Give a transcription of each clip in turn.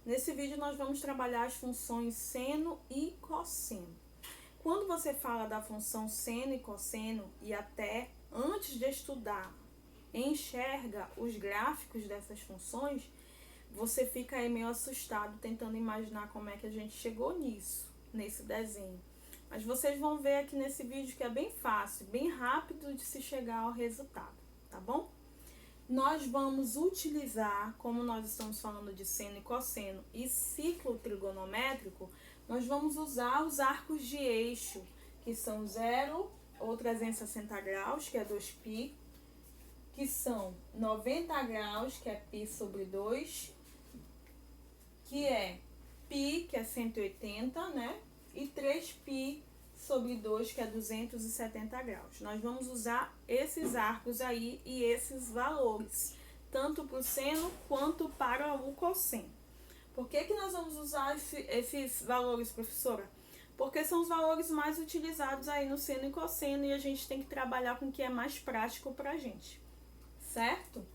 Nesse vídeo nós vamos trabalhar as funções seno e cosseno. Quando você fala da função seno e cosseno e até antes de estudar enxerga os gráficos dessas funções, você fica aí meio assustado tentando imaginar como é que a gente chegou nesse desenho. Mas vocês vão ver aqui nesse vídeo que é bem fácil, bem rápido de se chegar ao resultado, tá bom? Nós vamos utilizar, como nós estamos falando de seno e cosseno e ciclo trigonométrico, nós vamos usar os arcos de eixo, que são 0 ou 360 graus, que é 2π, que são 90 graus, que é π sobre 2, que é π, que é 180, né? E 3π sobre 2, que é 270 graus. Nós vamos usar esses arcos aí e esses valores, tanto para o seno quanto para o cosseno. Por que nós vamos usar esses valores, professora? Porque são os valores mais utilizados aí no seno e cosseno e a gente tem que trabalhar com o que é mais prático para a gente, certo?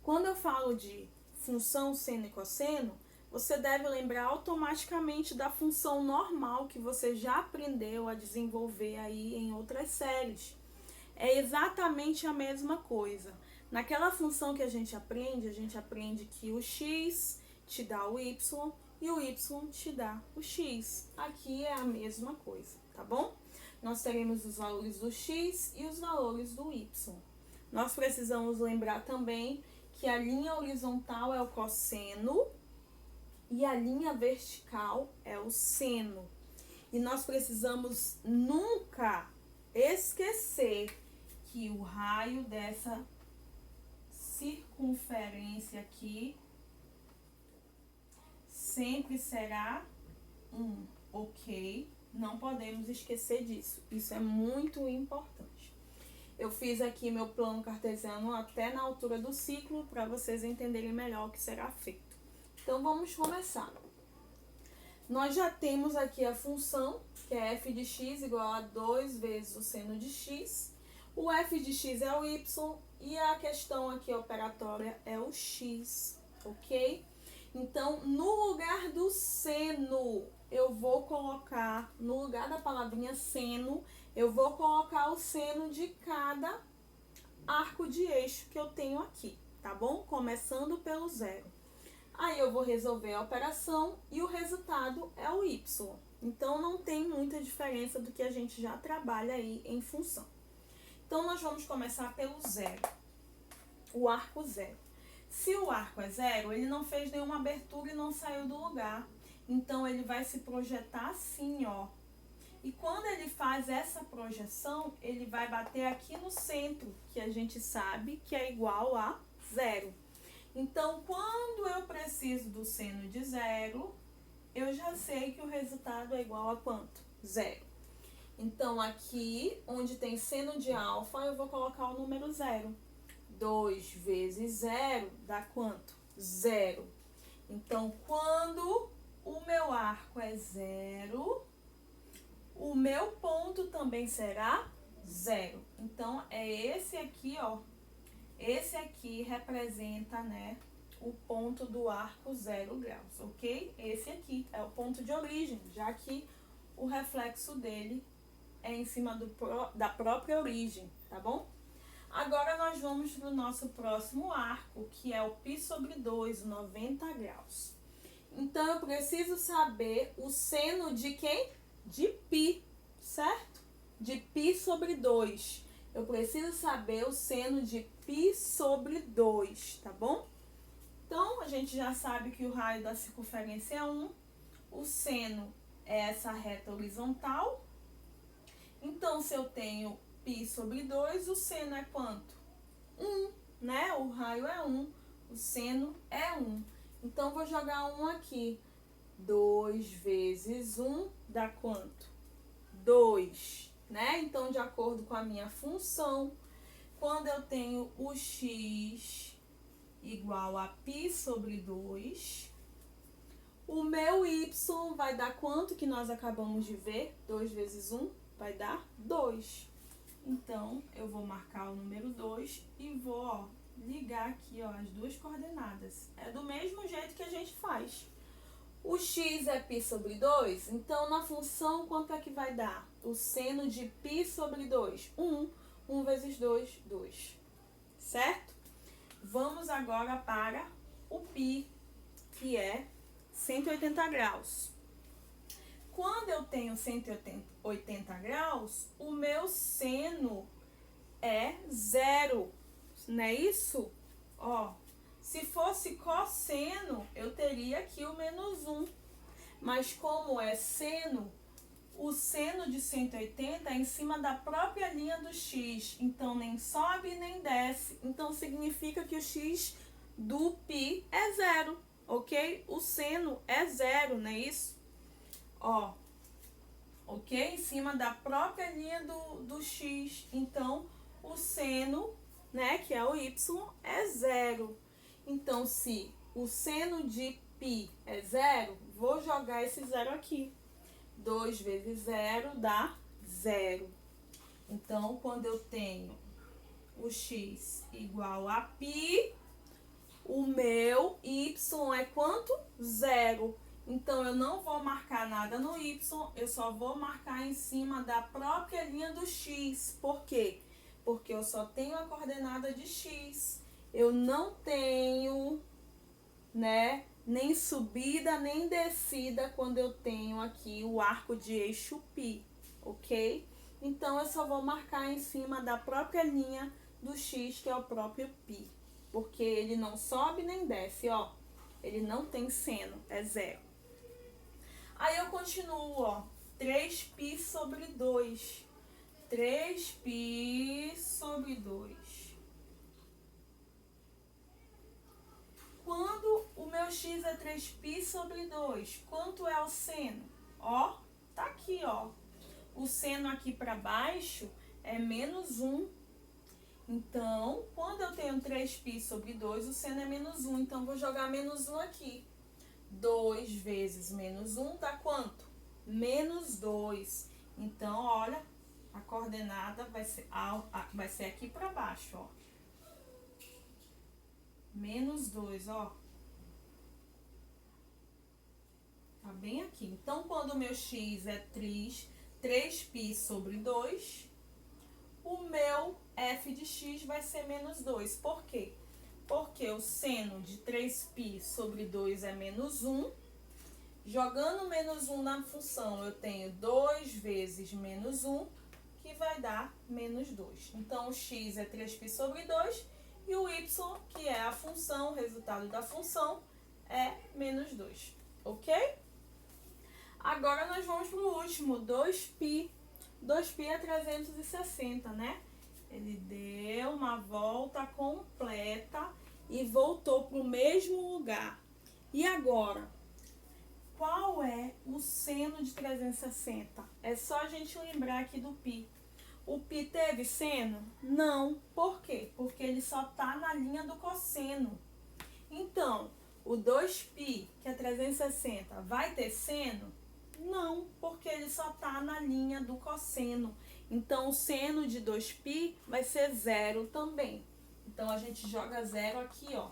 Quando eu falo de função seno e cosseno, você deve lembrar automaticamente da função normal que você já aprendeu a desenvolver aí em outras séries. É exatamente a mesma coisa. Naquela função que a gente aprende que o x te dá o y e o y te dá o x. Aqui é a mesma coisa, tá bom? Nós teremos os valores do x e os valores do y. Nós precisamos lembrar também que a linha horizontal é o cosseno e a linha vertical é o seno. E nós precisamos nunca esquecer que o raio dessa circunferência aqui sempre será 1, ok? Não podemos esquecer disso. Isso é muito importante. Eu fiz aqui meu plano cartesiano até na altura do ciclo para vocês entenderem melhor o que será feito. Então, vamos começar. Nós já temos aqui a função, que é f de x igual a 2 vezes o seno de x. O f de x é o y e a questão aqui operatória é o x, ok? Então, no lugar do seno, eu vou colocar, no lugar da palavrinha seno, eu vou colocar o seno de cada arco de eixo que eu tenho aqui, tá bom? Começando pelo 0. Aí eu vou resolver a operação e o resultado é o y. Então, não tem muita diferença do que a gente já trabalha aí em função. Então, nós vamos começar pelo 0, o arco 0. Se o arco é 0, ele não fez nenhuma abertura e não saiu do lugar. Então, ele vai se projetar assim, ó. E quando ele faz essa projeção, ele vai bater aqui no centro, que a gente sabe que é igual a 0. Então, quando eu preciso do seno de 0, eu já sei que o resultado é igual a quanto? 0. Então, aqui, onde tem seno de alfa, eu vou colocar o número 0. 2 vezes 0 dá quanto? 0. Então, quando o meu arco é 0, o meu ponto também será 0. Então, é esse aqui, ó. Esse aqui representa, né, o ponto do arco 0 graus, ok? Esse aqui é o ponto de origem, já que o reflexo dele é em cima da própria origem, tá bom? Agora, nós vamos para o nosso próximo arco, que é o π sobre 2, 90 graus. Então, eu preciso saber o seno de quem? De π, certo? De π sobre 2. Eu preciso saber o seno de π sobre 2, tá bom? Então, a gente já sabe que o raio da circunferência é 1. O seno é essa reta horizontal. Então, se eu tenho π sobre 2, o seno é quanto? 1, né? O raio é 1, o seno é 1. Então, vou jogar 1 aqui. 2 vezes 1 dá quanto? 2. Né? Então, de acordo com a minha função, quando eu tenho o x igual a π sobre 2, o meu y vai dar quanto que nós acabamos de ver? 2 vezes 1 vai dar 2. Então, eu vou marcar o número 2 e vou, ó, ligar aqui, ó, as duas coordenadas. É do mesmo jeito que a gente faz. O x é π sobre 2, então na função quanto é que vai dar? O seno de π sobre 2, 1. 1 vezes 2, 2. Certo? Vamos agora para o π, que é 180 graus. Quando eu tenho 180 graus, o meu seno é 0, não é isso? Ó, se fosse cosseno, eu teria aqui o menos 1. Mas como é seno, o seno de 180 é em cima da própria linha do x. Então, nem sobe nem desce. Então, significa que o x do π é 0, ok? O seno é 0, não é isso? Ó, ok? Em cima da própria linha do x. Então, o seno, né, que é o y, é 0. Então, se o seno de π é 0, vou jogar esse 0 aqui. 2 vezes 0 dá 0. Então, quando eu tenho o x igual a π, o meu y é quanto? 0. Então, eu não vou marcar nada no y, eu só vou marcar em cima da própria linha do x. Por quê? Porque eu só tenho a coordenada de x. Eu não tenho, né, nem subida nem descida quando eu tenho aqui o arco de eixo π, ok? Então, eu só vou marcar em cima da própria linha do x, que é o próprio π. Porque ele não sobe nem desce, ó. Ele não tem seno, é 0. Aí eu continuo, ó. 3π sobre 2. 3π sobre 2. Quando o meu x é 3π sobre 2, quanto é o seno? Ó, tá aqui, ó. O seno aqui para baixo é menos 1. Então, quando eu tenho 3π sobre 2, o seno é menos 1. Então, vou jogar menos 1 aqui. 2 vezes menos 1 dá quanto? Menos 2. Então, olha, a coordenada vai ser aqui para baixo, ó. Menos 2, ó. Tá bem aqui. Então, quando o meu x é 3π sobre 2, o meu f de x vai ser menos 2. Por quê? Porque o seno de 3π sobre 2 é menos 1. Jogando menos 1 na função, eu tenho 2 vezes menos 1, que vai dar menos 2. Então, o x é 3π sobre 2 e o y, que é a função, o resultado da função, é menos 2. Ok? Agora, nós vamos para o último, 2π. 2π é 360, né? Ele deu uma volta completa e voltou para o mesmo lugar. E agora, qual é o seno de 360? É só a gente lembrar aqui do π. O π teve seno? Não. Por quê? Porque ele só está na linha do cosseno. Então, o 2π, que é 360, vai ter seno? Não, porque ele só está na linha do cosseno. Então, o seno de 2π vai ser 0 também. Então, a gente joga 0 aqui, ó.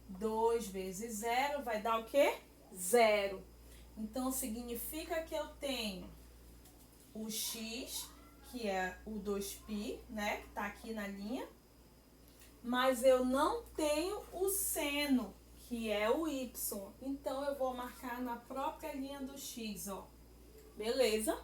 2 vezes 0 vai dar o quê? 0. Então, significa que eu tenho o x, que é o 2π, né? Que tá aqui na linha. Mas eu não tenho o seno, que é o y. Então, eu vou marcar na própria linha do x, ó. Beleza?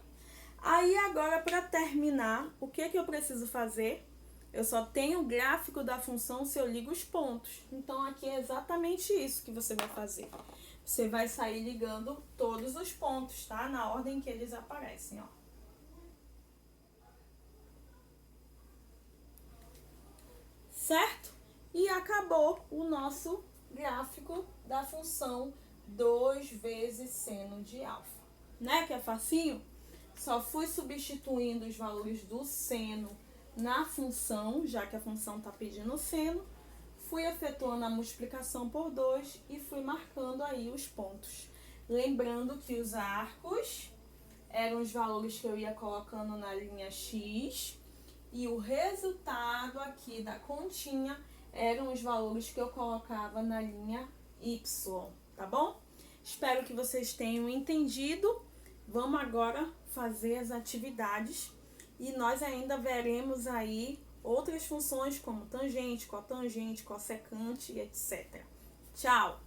Aí, agora, para terminar, o que eu preciso fazer? Eu só tenho o gráfico da função se eu ligo os pontos. Então, aqui é exatamente isso que você vai fazer. Você vai sair ligando todos os pontos, tá? Na ordem que eles aparecem, ó. Certo? E acabou o nosso gráfico da função 2 vezes seno de alfa. Né? Que é facinho? Só fui substituindo os valores do seno na função, já que a função está pedindo seno. Fui efetuando a multiplicação por 2 e fui marcando aí os pontos. Lembrando que os arcos eram os valores que eu ia colocando na linha X. E o resultado aqui da continha eram os valores que eu colocava na linha Y, tá bom? Espero que vocês tenham entendido. Vamos agora fazer as atividades e nós ainda veremos aí outras funções como tangente, cotangente, cossecante, etc. Tchau!